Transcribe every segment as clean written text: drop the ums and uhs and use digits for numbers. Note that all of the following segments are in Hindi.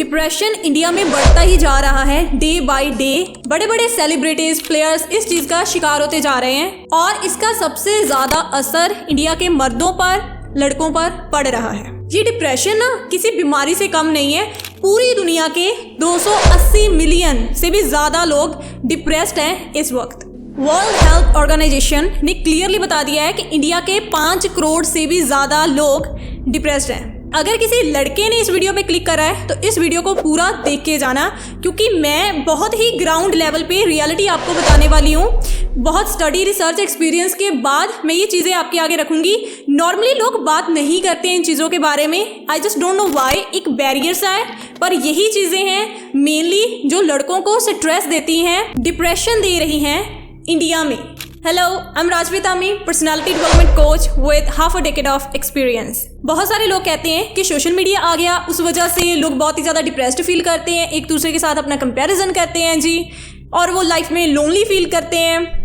डिप्रेशन इंडिया में बढ़ता ही जा रहा है डे बाय डे। बड़े बड़े सेलिब्रिटीज, प्लेयर्स इस चीज का शिकार होते जा रहे हैं और इसका सबसे ज्यादा असर इंडिया के मर्दों पर, लड़कों पर पड़ रहा है। ये डिप्रेशन ना किसी बीमारी से कम नहीं है। पूरी दुनिया के 280 मिलियन से भी ज्यादा लोग डिप्रेस्ड हैं इस वक्त। वर्ल्ड हेल्थ ऑर्गेनाइजेशन ने क्लियरली बता दिया है कि इंडिया के 5 करोड़ से भी ज्यादा लोग डिप्रेस्ड हैं। अगर किसी लड़के ने इस वीडियो पे क्लिक करा है तो इस वीडियो को पूरा देख के जाना, क्योंकि मैं बहुत ही ग्राउंड लेवल पे रियलिटी आपको बताने वाली हूँ। बहुत स्टडी, रिसर्च, एक्सपीरियंस के बाद मैं ये चीज़ें आपके आगे रखूंगी। नॉर्मली लोग बात नहीं करते हैं इन चीज़ों के बारे में। I just don't know why, एक बैरियर सा है, पर यही चीज़ें हैं मेनली जो लड़कों को स्ट्रेस देती हैं, डिप्रेशन दे रही हैं इंडिया में। हेलो, आई एम राजवी तामी, personality development coach with half a decade of experience. बहुत सारे लोग कहते हैं कि सोशल मीडिया आ गया, उस वजह से लोग बहुत ही ज़्यादा डिप्रेस्ड फील करते हैं, एक दूसरे के साथ अपना कंपैरिजन करते हैं जी, और वो लाइफ में लोनली फील करते हैं।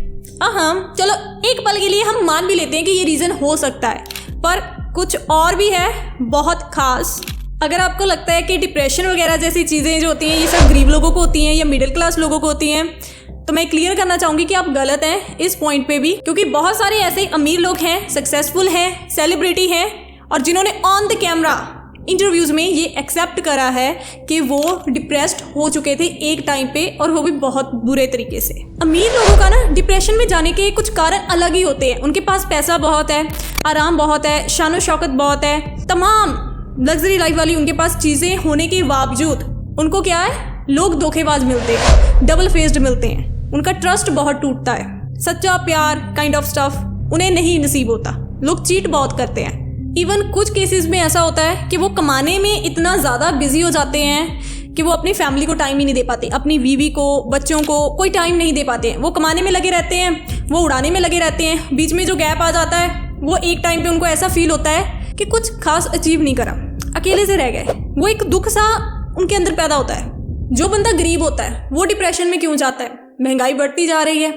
चलो एक पल के लिए हम मान भी लेते हैं कि ये रीज़न हो सकता है, पर कुछ और भी है बहुत खास। अगर आपको लगता है कि डिप्रेशन वगैरह जैसी चीज़ें जो होती हैं ये सब गरीब लोगों को होती हैं या मिडिल क्लास लोगों को होती हैं, तो मैं क्लियर करना चाहूँगी कि आप गलत हैं इस पॉइंट पे भी, क्योंकि बहुत सारे ऐसे अमीर लोग हैं, सक्सेसफुल हैं, सेलिब्रिटी हैं, और जिन्होंने ऑन द कैमरा इंटरव्यूज़ में ये एक्सेप्ट करा है कि वो डिप्रेस्ड हो चुके थे एक टाइम पे, और वो भी बहुत बुरे तरीके से। अमीर लोगों का ना डिप्रेशन में जाने के कुछ कारण अलग ही होते हैं। उनके पास पैसा बहुत है, आराम बहुत है, शान शौकत बहुत है, तमाम लग्जरी लाइफ वाली उनके पास चीज़ें होने के बावजूद उनको क्या है, लोग धोखेबाज मिलते हैं, डबल फेस्ड मिलते हैं, उनका ट्रस्ट बहुत टूटता है, सच्चा प्यार काइंड ऑफ स्टफ उन्हें नहीं नसीब होता, लोग चीट बहुत करते हैं। इवन कुछ केसेस में ऐसा होता है कि वो कमाने में इतना ज़्यादा बिजी हो जाते हैं कि वो अपनी फैमिली को टाइम ही नहीं दे पाते, अपनी बीवी को, बच्चों को कोई टाइम नहीं दे पाते हैं। वो कमाने में लगे रहते हैं, वो उड़ाने में लगे रहते हैं, बीच में जो गैप आ जाता है वो एक टाइम पे उनको ऐसा फील होता है कि कुछ खास अचीव नहीं करा, अकेले से रह गए। वो एक दुख सा उनके अंदर पैदा होता है। जो बंदा गरीब होता है वो डिप्रेशन में क्यों जाता है? महंगाई बढ़ती जा रही है,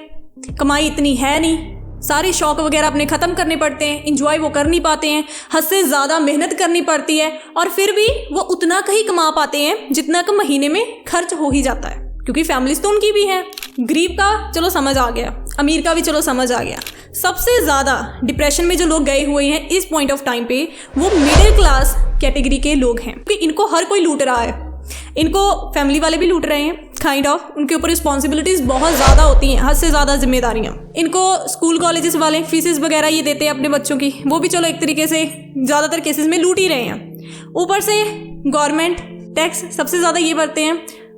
कमाई इतनी है नहीं, सारे शौक वगैरह अपने ख़त्म करने पड़ते हैं, इंजॉय वो कर नहीं पाते हैं, हद से ज़्यादा मेहनत करनी पड़ती है, और फिर भी वो उतना कहीं कमा पाते हैं जितना का महीने में खर्च हो ही जाता है, क्योंकि फैमिलीज तो उनकी भी है। गरीब का चलो समझ आ गया, अमीर का भी चलो समझ आ गया। सबसे ज़्यादा डिप्रेशन में जो लोग गए हुए हैं इस पॉइंट ऑफ टाइम पे वो मिडिल क्लास कैटेगरी के लोग हैं, क्योंकि इनको हर कोई लूट रहा है, इनको फैमिली वाले भी लूट रहे हैं काइंड ऑफ, उनके ऊपर रिस्पॉन्सिबिलिटीज़ बहुत ज़्यादा होती हैं, हद से ज़्यादा जिम्मेदारियाँ। इनको स्कूल कॉलेजेस वाले फीसेस वगैरह ये देते हैं अपने बच्चों की, वो भी चलो एक तरीके से ज़्यादातर केसेस में लूट ही रहे हैं। ऊपर से गवर्नमेंट टैक्स सबसे ज़्यादा ये भरते हैं,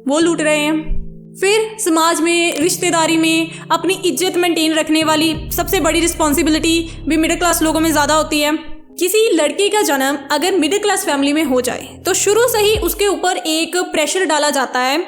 वो लूट रहे हैं। फिर समाज में, रिश्तेदारी में अपनी इज्जत मेंटेन रखने वाली सबसे बड़ी रिस्पॉन्सिबिलिटी भी मिडिल क्लास लोगों में ज़्यादा होती है। किसी लड़की का जन्म अगर मिडिल क्लास फैमिली में हो जाए तो शुरू से ही उसके ऊपर एक प्रेशर डाला जाता है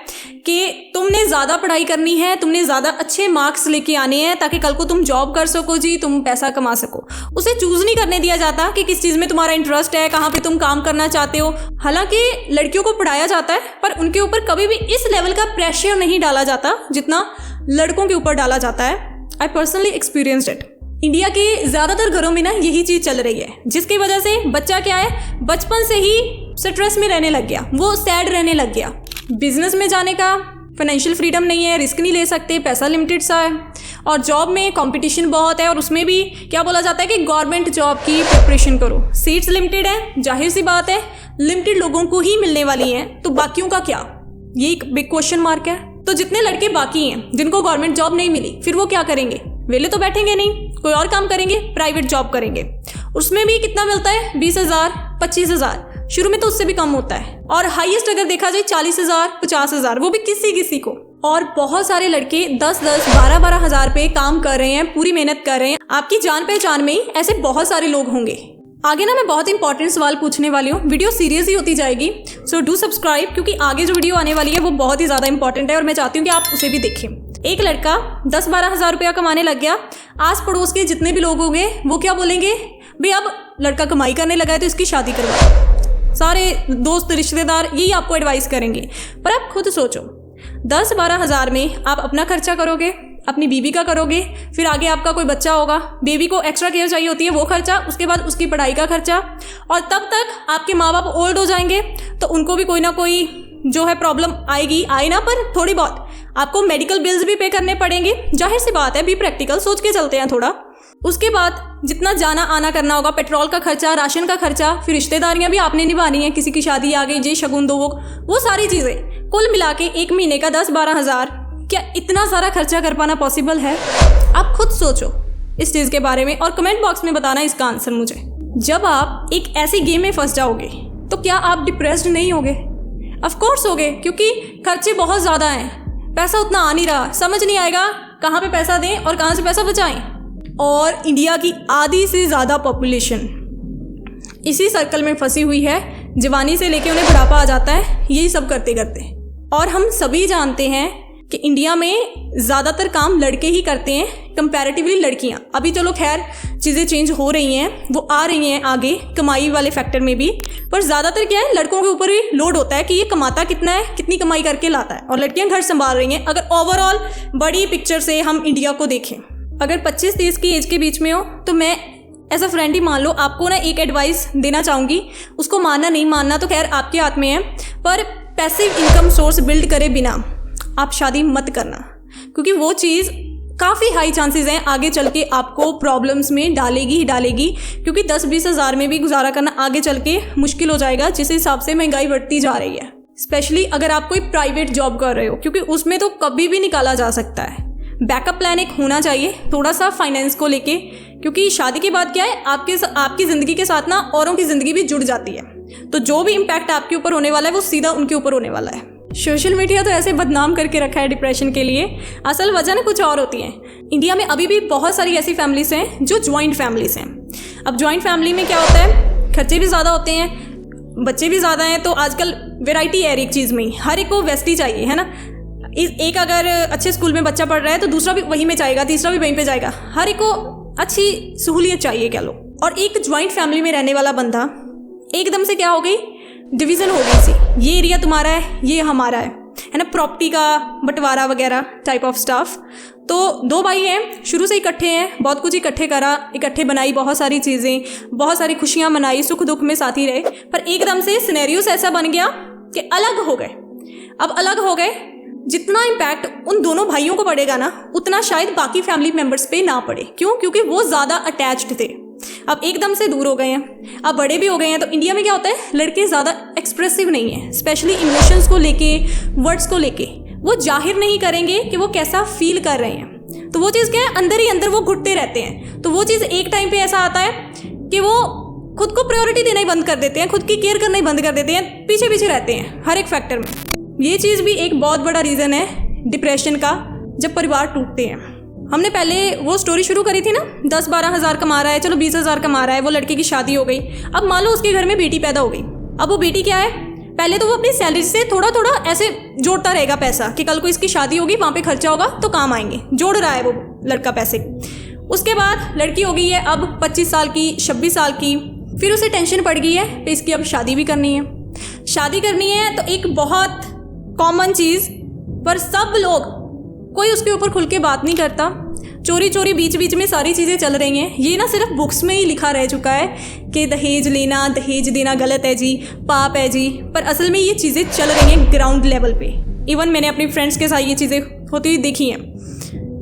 कि तुमने ज़्यादा पढ़ाई करनी है, तुमने ज़्यादा अच्छे मार्क्स लेके आने हैं ताकि कल को तुम जॉब कर सको जी, तुम पैसा कमा सको। उसे चूज़ नहीं करने दिया जाता कि किस चीज़ में तुम्हारा इंटरेस्ट है, कहाँ पे तुम काम करना चाहते हो। हालांकि लड़कियों को पढ़ाया जाता है, पर उनके ऊपर कभी भी इस लेवल का प्रेशर नहीं डाला जाता जितना लड़कों के ऊपर डाला जाता है। I personally experienced it. India के ज़्यादातर घरों में ना यही चीज़ चल रही है, जिसकी वजह से बच्चा क्या है, बचपन से ही स्ट्रेस में रहने लग गया, वो सैड रहने लग गया। बिजनेस में जाने का फाइनेंशियल फ्रीडम नहीं है, रिस्क नहीं ले सकते, पैसा लिमिटेड सा है, और जॉब में कंपटीशन बहुत है, और उसमें भी क्या बोला जाता है कि गवर्नमेंट जॉब की प्रिपरेशन करो, सीट्स लिमिटेड है, जाहिर सी बात है लिमिटेड लोगों को ही मिलने वाली हैं, तो बाकियों का क्या? ये एक बिग क्वेश्चन मार्क है। तो जितने लड़के बाकी हैं जिनको गवर्नमेंट जॉब नहीं मिली, फिर वो क्या करेंगे? वेले तो बैठेंगे नहीं, कोई और काम करेंगे, प्राइवेट जॉब करेंगे। उसमें भी कितना मिलता है? 20,000, 25,000, शुरू में तो उससे भी कम होता है, और हाईएस्ट अगर देखा जाए 40,000, 50,000, वो भी किसी किसी को। और बहुत सारे लड़के 10-10, 12-12 हज़ार पे काम कर रहे हैं, पूरी मेहनत कर रहे हैं। आपकी जान पहचान में ही ऐसे बहुत सारे लोग होंगे। आगे ना मैं बहुत इंपॉर्टेंट सवाल पूछने वाली हूँ, वीडियो सीरियस ही होती जाएगी, सो डू सब्सक्राइब, क्योंकि आगे जो वीडियो आने वाली है वो बहुत ही ज़्यादा इंपॉर्टेंट है और मैं चाहती हूँ कि आप उसे भी देखें। एक लड़का 10-12 हज़ार रुपया कमाने लग गया, आस पड़ोस के जितने भी लोग होंगे वो क्या बोलेंगे, भाई अब लड़का कमाई करने लगा है तो इसकी शादी करवा। सारे दोस्त रिश्तेदार यही आपको एडवाइस करेंगे, पर आप खुद सोचो, 10-12 हज़ार में आप अपना खर्चा करोगे, अपनी बीवी का करोगे, फिर आगे आपका कोई बच्चा होगा, बेबी को एक्स्ट्रा केयर चाहिए होती है, वो खर्चा, उसके बाद उसकी पढ़ाई का खर्चा, और तब तक आपके माँ बाप ओल्ड हो जाएंगे तो उनको भी कोई ना कोई जो है प्रॉब्लम आएगी, आए ना, पर थोड़ी बहुत आपको मेडिकल बिल्स भी पे करने पड़ेंगे, जाहिर सी बात है, भी प्रैक्टिकल सोच के चलते हैं थोड़ा। उसके बाद जितना जाना आना करना होगा, पेट्रोल का खर्चा, राशन का खर्चा, फिर रिश्तेदारियां भी आपने निभानी है, किसी की शादी आ गई, जे शगुन दो, वो सारी चीज़ें कुल मिला के एक महीने का 10-12 हज़ार, क्या इतना सारा खर्चा कर पाना पॉसिबल है? आप खुद सोचो इस चीज़ के बारे में और कमेंट बॉक्स में बताना इसका आंसर मुझे। जब आप एक ऐसी गेम में फंस जाओगे तो क्या आप डिप्रेस्ड नहीं होगे? ऑफ कोर्स होगे, क्योंकि खर्चे बहुत ज़्यादा हैं, पैसा उतना आ नहीं रहा, समझ नहीं आएगा कहाँ पे पैसा दें और कहाँ से पैसा बचाएं। और इंडिया की आधी से ज़्यादा पॉपुलेशन इसी सर्कल में फंसी हुई है, जवानी से लेके उन्हें बुढ़ापा आ जाता है यही सब करते करते। और हम सभी जानते हैं कि इंडिया में ज़्यादातर काम लड़के ही करते हैं कंपैरेटिवली लड़कियां। अभी चलो खैर चीज़ें चेंज हो रही हैं, वो आ रही हैं आगे कमाई वाले फैक्टर में भी, पर ज़्यादातर क्या है, लड़कों के ऊपर भी लोड होता है कि ये कमाता कितना है, कितनी कमाई करके लाता है, और लड़कियां घर संभाल रही हैं। अगर ओवरऑल बड़ी पिक्चर से हम इंडिया को देखें, अगर 25-30 की एज के बीच में हो, तो मैं एज अ फ्रेंड ही मान लो आपको ना एक एडवाइस देना चाहूँगी, उसको मानना नहीं मानना तो खैर आपके हाथ में है, पर पैसिव इनकम सोर्स बिल्ड करे बिना आप शादी मत करना, क्योंकि वो चीज़ काफ़ी हाई चांसेस हैं आगे चल के आपको प्रॉब्लम्स में डालेगी ही डालेगी, क्योंकि 10-20 हज़ार में भी गुजारा करना आगे चल के मुश्किल हो जाएगा, जिस हिसाब से महंगाई बढ़ती जा रही है। स्पेशली अगर आप कोई प्राइवेट जॉब कर रहे हो, क्योंकि उसमें तो कभी भी निकाला जा सकता है। बैकअप प्लान एक होना चाहिए थोड़ा सा फाइनेंस को लेके, क्योंकि शादी के बाद क्या है, आपकी ज़िंदगी के साथ ना औरों की ज़िंदगी भी जुड़ जाती है, तो जो भी इम्पैक्ट आपके ऊपर होने वाला है वो सीधा उनके ऊपर होने वाला है। सोशल मीडिया तो ऐसे बदनाम करके रखा है डिप्रेशन के लिए, असल वजह ना कुछ और होती है। इंडिया में अभी भी बहुत सारी ऐसी फैमिलीज हैं जो जॉइंट फैमिलीज हैं। अब जॉइंट फैमिली में क्या होता है, खर्चे भी ज़्यादा होते हैं, बच्चे भी ज़्यादा हैं, तो आजकल वेराइटी है एक चीज़ में, हर एक को वेस्ट ही चाहिए, है ना। एक अगर अच्छे स्कूल में बच्चा पढ़ रहा है तो दूसरा भी वहीं में जाएगा, तीसरा भी वहीं पे जाएगा, हर एक को अच्छी सहूलियत चाहिए कह लो। और एक जॉइंट फैमिली में रहने वाला बंदा एकदम से क्या हो गई, डिवीज़न हो गई सी, ये एरिया तुम्हारा है, ये हमारा है ना, प्रॉपर्टी का बंटवारा वगैरह टाइप ऑफ स्टाफ। तो 2 भाई हैं, शुरू से इकट्ठे हैं, बहुत कुछ इकट्ठे करा, इकट्ठे बनाई बहुत सारी चीज़ें, बहुत सारी खुशियाँ मनाई, सुख दुख में साथ ही रहे, पर एकदम से सिनेरियोस ऐसा बन गया कि अलग हो गए। अब अलग हो गए, जितना इम्पैक्ट उन दोनों भाइयों को पड़ेगा ना, उतना शायद बाकी फैमिली मेम्बर्स पे ना पड़े। क्यों? क्योंकि वो ज़्यादा अटैच्ड थे, अब एकदम से दूर हो गए हैं, अब बड़े भी हो गए हैं। तो इंडिया में क्या होता है, लड़के ज़्यादा एक्सप्रेसिव नहीं है, स्पेशली इमोशंस को लेके, वर्ड्स को लेके वो जाहिर नहीं करेंगे कि वो कैसा फील कर रहे हैं, तो वो चीज़ क्या है, अंदर ही अंदर वो घुटते रहते हैं। तो वो चीज़ एक टाइम पे ऐसा आता है कि वो खुद को प्रायोरिटी देना ही बंद कर देते हैं, खुद की केयर करना ही बंद कर देते हैं, पीछे पीछे रहते हैं हर एक फैक्टर में। ये चीज़ भी एक बहुत बड़ा रीज़न है डिप्रेशन का, जब परिवार टूटते हैं। हमने पहले वो स्टोरी शुरू करी थी ना, 10-12 हज़ार कमा रहा है, चलो 20 हज़ार कमा रहा है, वो लड़के की शादी हो गई। अब मान लो उसके घर में बेटी पैदा हो गई। अब वो बेटी क्या है, पहले तो वो अपनी सैलरी से थोड़ा थोड़ा ऐसे जोड़ता रहेगा पैसा कि कल को इसकी शादी होगी, वहाँ पे खर्चा होगा तो काम आएंगे, जोड़ रहा है वो लड़का पैसे। उसके बाद लड़की हो गई है अब 25 साल की, 26 साल की, फिर उसे टेंशन पड़ गई है कि इसकी अब शादी भी करनी है। शादी करनी है तो एक बहुत कॉमन चीज़, पर सब लोग, कोई उसके ऊपर खुल के बात नहीं करता, चोरी चोरी बीच बीच में सारी चीज़ें चल रही हैं। ये ना सिर्फ बुक्स में ही लिखा रह चुका है कि दहेज लेना, दहेज देना गलत है जी, पाप है जी, पर असल में ये चीज़ें चल रही हैं ग्राउंड लेवल पे। इवन मैंने अपनी फ्रेंड्स के साथ ये चीज़ें होती हुई देखी हैं।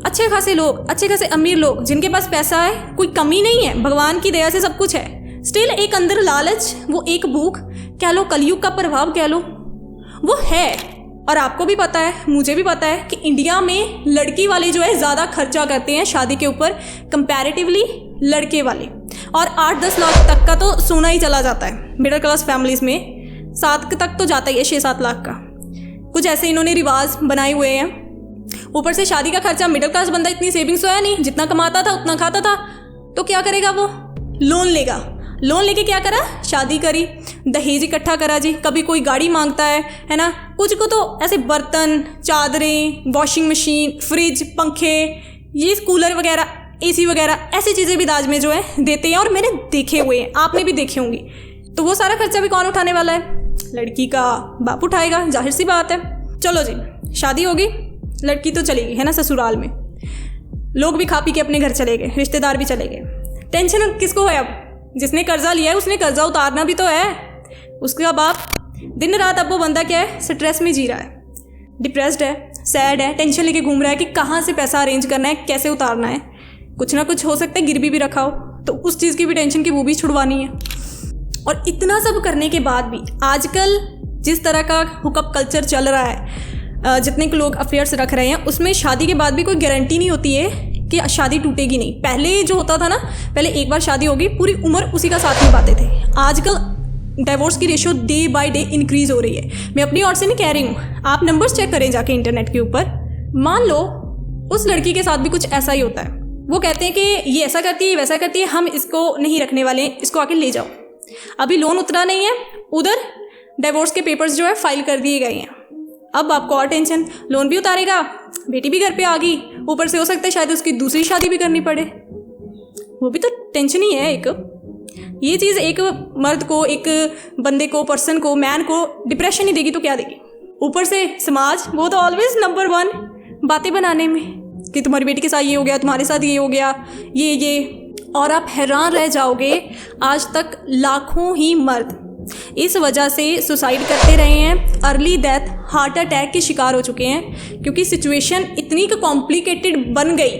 अच्छे खासे लोग, अच्छे खासे अमीर लोग जिनके पास पैसा है, कोई कमी नहीं है, भगवान की दया से सब कुछ है, स्टिल एक अंदर लालच, वो एक भूख कह लो, कलयुग का प्रभाव कह लो, वो है। और आपको भी पता है, मुझे भी पता है कि इंडिया में लड़की वाले जो है ज़्यादा खर्चा करते हैं शादी के ऊपर कंपैरेटिवली लड़के वाले, और 8-10 लाख तक का तो सोना ही चला जाता है मिडिल क्लास फैमिलीज़ में, 7 तक तो जाता ही है, 6-7 लाख का कुछ ऐसे इन्होंने रिवाज बनाए हुए हैं। ऊपर से शादी का खर्चा, मिडिल क्लास बंदा इतनी सेविंग्स तो है नहीं, जितना कमाता था उतना खाता था, तो क्या करेगा वो, लोन लेगा, लोन लेके क्या करा, शादी करी, दहेज इकट्ठा करा जी, कभी कोई गाड़ी मांगता है ना, कुछ को तो ऐसे बर्तन, चादरें, वॉशिंग मशीन, फ्रिज, पंखे, ये कूलर वगैरह, एसी वगैरह, ऐसी चीज़ें भी दाज में जो है देते हैं, और मैंने देखे हुए हैं, आपने भी देखे होंगे। तो वो सारा खर्चा भी कौन उठाने वाला है, लड़की का बाप उठाएगा, जाहिर सी बात है। चलो जी, शादी होगी, लड़की तो चली गई है ना ससुराल में, लोग भी खा पी के अपने घर चले गए, रिश्तेदार भी चले गए, टेंशन किसको है अब, जिसने कर्जा लिया है उसने कर्जा उतारना भी तो है, उसका बाप दिन रात अब वो बंदा क्या है, स्ट्रेस में जी रहा है, डिप्रेस्ड है, सैड है, टेंशन लेके घूम रहा है कि कहाँ से पैसा अरेंज करना है, कैसे उतारना है। कुछ ना कुछ हो सकता है गिरवी भी रखा हो, तो उस चीज़ की भी टेंशन की वो भी छुड़वानी है। और इतना सब करने के बाद भी आजकल जिस तरह का हुकअप कल्चर चल रहा है, जितने के लोग अफेयर्स रख रहे हैं, उसमें शादी के बाद भी कोई गारंटी नहीं होती है कि शादी टूटेगी नहीं। पहले जो होता था ना, पहले एक बार शादी होगी पूरी उम्र उसी का साथ निभाते थे। आजकल डिवोर्स की ratio day by day increase हो रही है। मैं अपनी ओर से नहीं कह रही हूँ, आप नंबर्स चेक करें जाके इंटरनेट के ऊपर। मान लो उस लड़की के साथ भी कुछ ऐसा ही होता है, वो कहते हैं कि ये ऐसा करती है, वैसा करती है, हम इसको नहीं रखने वाले, इसको आके ले जाओ। अभी लोन उतरा नहीं है, उधर डिवोर्स के पेपर्स जो है फाइल कर दिए गए हैं। अब आपको और टेंशन, लोन भी उतारेगा, बेटी भी घर पे आ गई, ऊपर से हो सकता है शायद उसकी दूसरी शादी भी करनी पड़े, वो भी तो टेंशन ही है एक। ये चीज़ एक मर्द को, एक बंदे को, पर्सन को, मैन को डिप्रेशन ही देगी तो क्या देगी। ऊपर से समाज, वो तो ऑलवेज नंबर 1 बातें बनाने में कि तुम्हारी बेटी के साथ ये हो गया, तुम्हारे साथ ये हो गया, ये। और आप हैरान रह जाओगे, आज तक लाखों ही मर्द इस वजह से सुसाइड करते रहे हैं, अर्ली डेथ, हार्ट अटैक के शिकार हो चुके हैं, क्योंकि सिचुएशन इतनी कॉम्प्लिकेटेड बन गई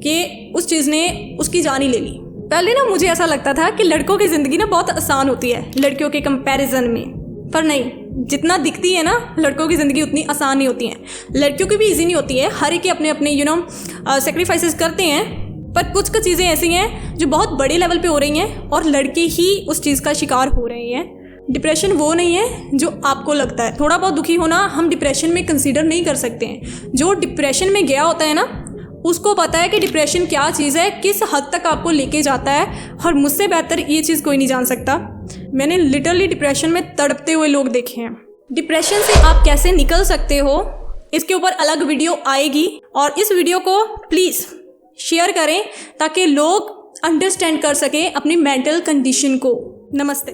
कि उस चीज़ ने उसकी जान ही ले ली। पहले ना मुझे ऐसा लगता था कि लड़कों की ज़िंदगी ना बहुत आसान होती है लड़कियों के कंपैरिजन में, पर नहीं, जितना दिखती है ना लड़कों की ज़िंदगी उतनी आसान नहीं होती है। लड़कियों की भी ईजी नहीं होती है, हर एक के अपने अपने सेक्रीफाइसेस करते हैं, पर कुछ चीज़ें ऐसी हैं जो बहुत बड़े लेवल पे हो रही हैं और लड़के ही उस चीज़ का शिकार हो रहे हैं। डिप्रेशन वो नहीं है जो आपको लगता है। थोड़ा बहुत दुखी होना हम डिप्रेशन में कंसीडर नहीं कर सकते हैं। जो डिप्रेशन में गया होता है ना, उसको पता है कि डिप्रेशन क्या चीज़ है, किस हद तक आपको लेके जाता है, और मुझसे बेहतर ये चीज़ कोई नहीं जान सकता। मैंने लिटरली डिप्रेशन में तड़पते हुए लोग देखे हैं। डिप्रेशन से आप कैसे निकल सकते हो, इसके ऊपर अलग वीडियो आएगी, और इस वीडियो को प्लीज़ शेयर करें ताकि लोग अंडरस्टैंड कर सकें अपनी मेंटल कंडीशन को। नमस्ते।